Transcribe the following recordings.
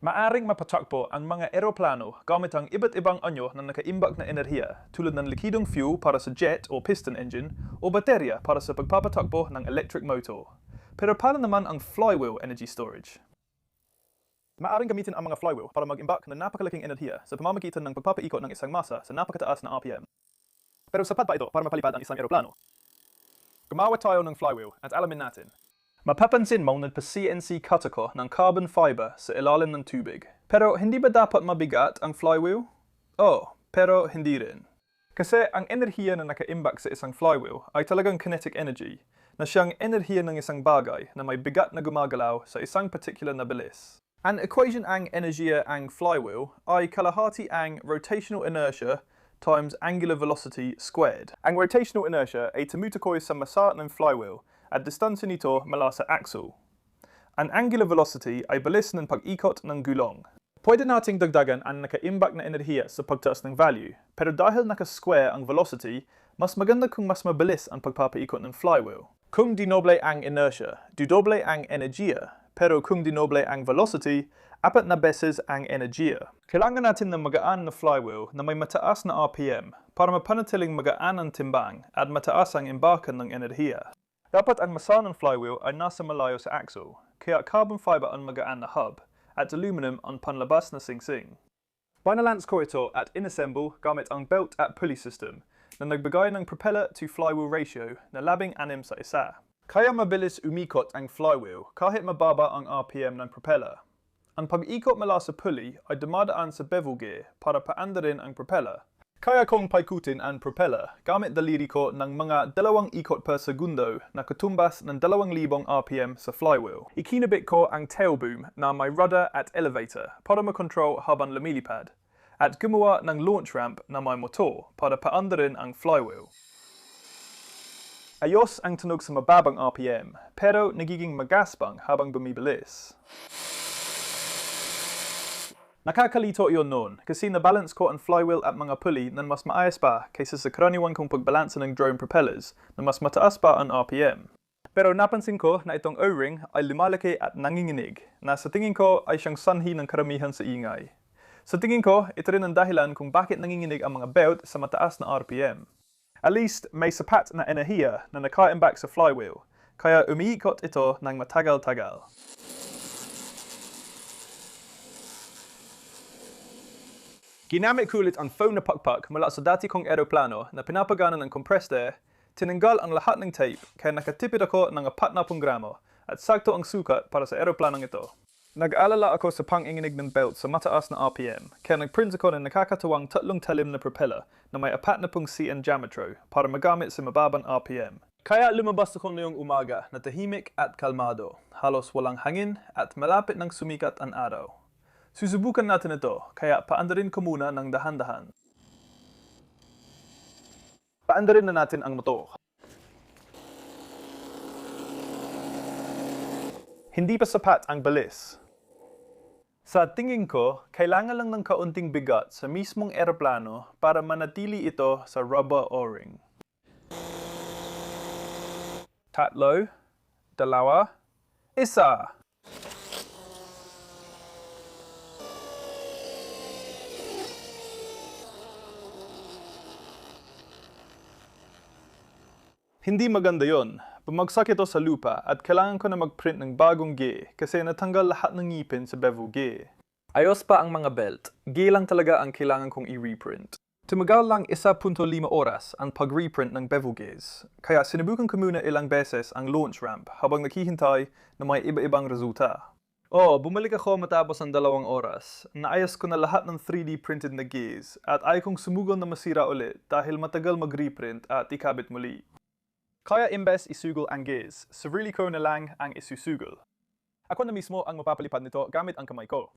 Maaring mapatakbo ang mga eroplano gamit ang iba't ibang anyo na nakaimbak na enerhiya tulad ng likidong fuel para sa jet o piston engine o baterya para sa pagpapatakbo ng electric motor. Pero paano naman ang flywheel energy storage? Maaring gamitin ang mga flywheel para mag-imbak ng napakalaking enerhiya sa pamamagitan ng pagpapaikot ng isang masa sa napakataas na RPM. Pero sapat ba ito para mapalipad ang isang eroplano? Gumawa tayo ng flywheel at alamin natin. Mapapansin mo nagpa-CNC cut ako ng carbon fiber sa ilalim ng tubig. Pero hindi ba dapat mabigat ang flywheel? Oo, pero hindi rin. Kasi ang enerhiya na nakaimbak sa isang flywheel ay talagang kinetic energy, na siyang enerhiya ng isang bagay na may bigat na gumagalaw sa isang particular na bilis. Ang equation ang enerhiya ang flywheel ay kalahati ang rotational inertia times angular velocity squared. Ang rotational inertia ay tumutukoy sa masa ng flywheel at distansya nito mula sa axle. Ang angular velocity ay bilis ng pag-ikot ng gulong. Pwede nating dagdagan ang nakaimbak na enerhiya sa pagtaas ng value, pero dahil naka-square ang velocity, mas maganda kung mas mabilis ang pagpapaikot ng flywheel. Kung dinoble ang inertia, dudoble ang enerhiya, pero kung dinoble ang velocity, 4 na beses ang enerhiya. Kailangan natin ng magaan na flywheel na may mataas na RPM para mapanatiling magaan ang timbang at mataas ang imbakan ng enerhiya. Dapat ang masa ng flywheel ay nasa malayo sa axle, kaya carbon fiber ang magaan na hub at aluminum ang panlabas na singsing. Binalance ko ito at inassemble gamit ang belt at pulley system na nagbigay ng propeller to flywheel ratio na 16 sa isa. Kaya mabilis umikot ang flywheel kahit mababa ang RPM ng propeller. Ang pag-ikot mula sa pulley ay dumadaan sa bevel gear para paandarin ang propeller. Kaya kong paikutin ang propeller gamit daliri ko ng mga 2 ikot per segundo na katumbas ng 2,000 RPM sa flywheel. Ikinabit ko ang tail boom na may rudder at elevator para makontrol habang lumilipad at gumawa ng launch ramp na may motor para paandarin ang flywheel. Ayos ang tunog sa mababang RPM pero nagiging magaspang habang bumibilis. Nakakalito iyon noon kasi nabalance ko ang flywheel at mga pulley na mas maayos pa kaysa sa karaniwan kong pagbalansa ng drone propellers na mas mataas pa ang RPM. Pero napansin ko na itong O-ring ay lumalaki at nanginginig na sa tingin ko ay siyang sanhi ng karamihan sa ingay. Sa tingin ko, ito rin ang dahilan kung bakit nanginginig ang mga belt sa mataas na RPM. At least may sapat na enerhiya na nakaimbak sa flywheel, kaya umiikot ito ng matagal-tagal. Ginamit ko ulit ang foam na pakpak mula sa dati kong eroplano na pinapagana ng compressed air, tinanggal ang lahat ng tape kaya nakatipid ako ng 40 gramo at sakto ang sukat para sa eroplanong ito. Nag-alala ako sa pang-inginig ng belt sa mataas na RPM kaya nag-print ako ng nakakatuwang 3 talim na propeller na may 40 cm diametro para magamit sa mababang RPM. Kaya lumabas ako ngayong umaga na tahimik at kalmado, halos walang hangin at malapit ng sumikat ang araw. Susubukan natin ito, kaya paandarin ko muna ng dahan-dahan. Paandarin na natin ang motor. Hindi pa sapat ang balis. Sa tingin ko, kailangan lang ng kaunting bigat sa mismong eroplano para manatili ito sa rubber O-ring. 3, 2, 1. Hindi maganda yon. Bumagsak ito sa lupa at kailangan ko na mag-print ng bagong gear kasi natanggal lahat ng ngipin sa bevel gear. Ayos pa ang mga belt. Gear lang talaga ang kailangan kong i-reprint. Tumagal lang 1.5 oras ang pag-reprint ng bevel gears. Kaya sinubukan ko muna ilang beses ang launch ramp habang naghihintay na may iba-ibang resulta. Bumalik ako matapos ng 2 oras. Naayos ko na lahat ng 3D printed na gears at ayaw kong sumugol na masira ulit dahil matagal mag-reprint at ikabit muli. Kaya imbes isugol ang gears, sarili ko na lang ang isusugol. Ako na mismo ang mapapalipad nito gamit ang kamay ko.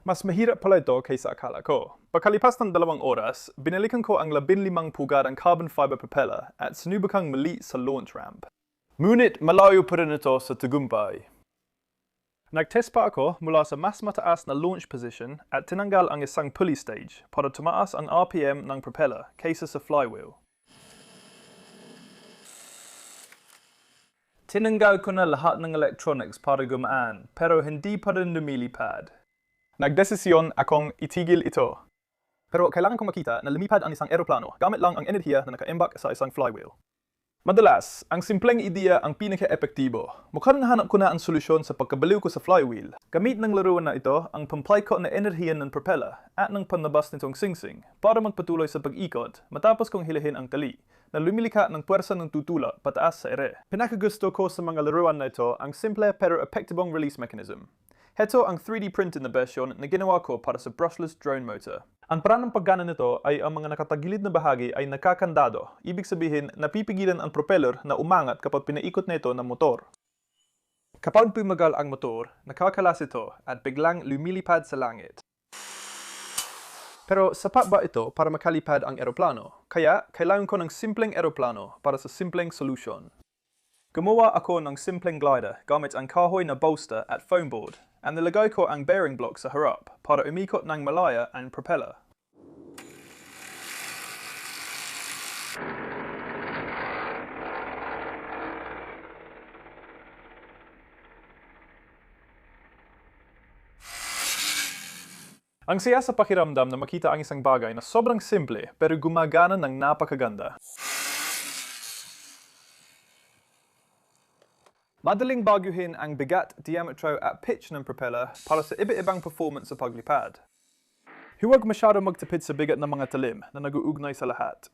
Mas mahirap pala ito kaysa akala ko. Pagkalipas ng 2 oras, binalikan ko ang 15 pugadang carbon fiber propeller at sinubukang muli sa launch ramp. Ngunit malayo pa rin ito sa tagumpay. Nag-test pa ako mula sa mas mataas na launch position at tinanggal ang isang pulley stage para tumaas ang RPM ng propeller kaysa sa flywheel. Tinanggal ko na lahat ng electronics para gumaan pero hindi pa rin lumilipad. Nagdesisyon akong itigil ito. Pero kailangan kong makita na lumipad ang isang eroplano gamit lang ang enerhiya na nakaimbak sa isang flywheel. Madalas, ang simpleng ideya ang pinaka-epektibo. Mukhang nahanap ko na ang solusyon sa pagkabaliw ko sa flywheel. Gamit ng laruan na ito ang pampaikot na enerhiya ng propeller at ng panlabas nitong singsing para magpatuloy sa pag-ikot matapos kong hilahin ang tali na lumilika ng puwersa ng tutulak pataas sa ere. Pinakagusto ko sa mga laruan na ito ang simple pero epektibong release mechanism. Heto ang 3D printed na bersyon na ginawa ko para sa brushless drone motor. Ang paraan ng paggana nito ay ang mga nakatagilid na bahagi ay nakakandado. Ibig sabihin, napipigilan ang propeller na umangat kapag pinaikot nito ng motor. Kapag pumagal ang motor, nakakalas ito at biglang lumilipad sa langit. Pero sapat ba ito para makalipad ang eroplano? Kaya, kailangan ko ng simpleng eroplano para sa simpleng solution. Gumawa ako ng simpleng glider gamit ang kahoy na bolster at foam board at nilagay ko ang bearing block sa harap para umikot ng malaya ang propeller. Ang saya sa pakiramdam na makita ang isang bagay na sobrang simple pero gumagana ng napakaganda. Madaling baguhin ang bigat, diametro at pitch ng propeller para sa iba-ibang performance sa paglipad. Huwag masyado magtipid sa bigat ng mga talim na nag-uugnay sa lahat.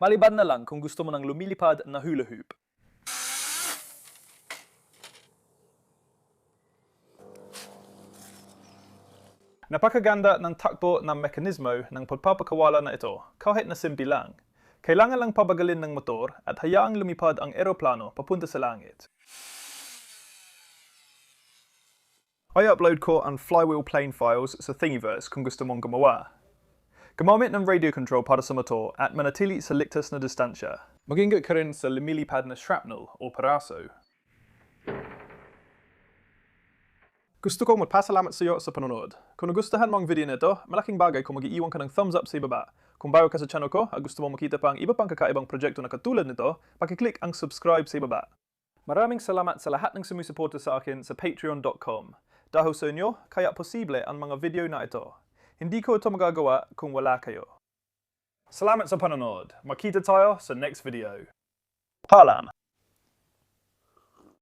Maliban na lang kung gusto mo ng lumilipad na hula hoop. Napakaganda ng takbo ng mekanismo ng pagpapakawala na ito kahit na simple lang. Kailangan lang pabagalin ng motor at hayaang lumipad ang eroplano papunta sa langit. I-upload ko ang Flywheel plane files sa Thingiverse kung gusto mong gumawa. Gumamit ng radio control para sa motor at manatili sa ligtas na distansya. Mag-ingat ka rin sa lumilipad na shrapnel o paraso. Gusto kong magpasalamat sa iyo sa panonood. Kung nagustuhan mo ang video nito, malaking bagay kung mag-iiwan ka ng thumbs up sa ibaba. Kung bago ka sa channel ko at gusto mo makita pa ang iba pang kakaibang proyekto na katulad nito, pakiclick ang subscribe sa ibaba. Maraming salamat sa lahat ng sumusuporta sa akin sa patreon.com. Dahil sa inyo, kaya posible ang mga video na ito. Hindi ko ito magagawa kung wala kayo. Salamat sa panonood. Makita tayo sa next video. Paalam!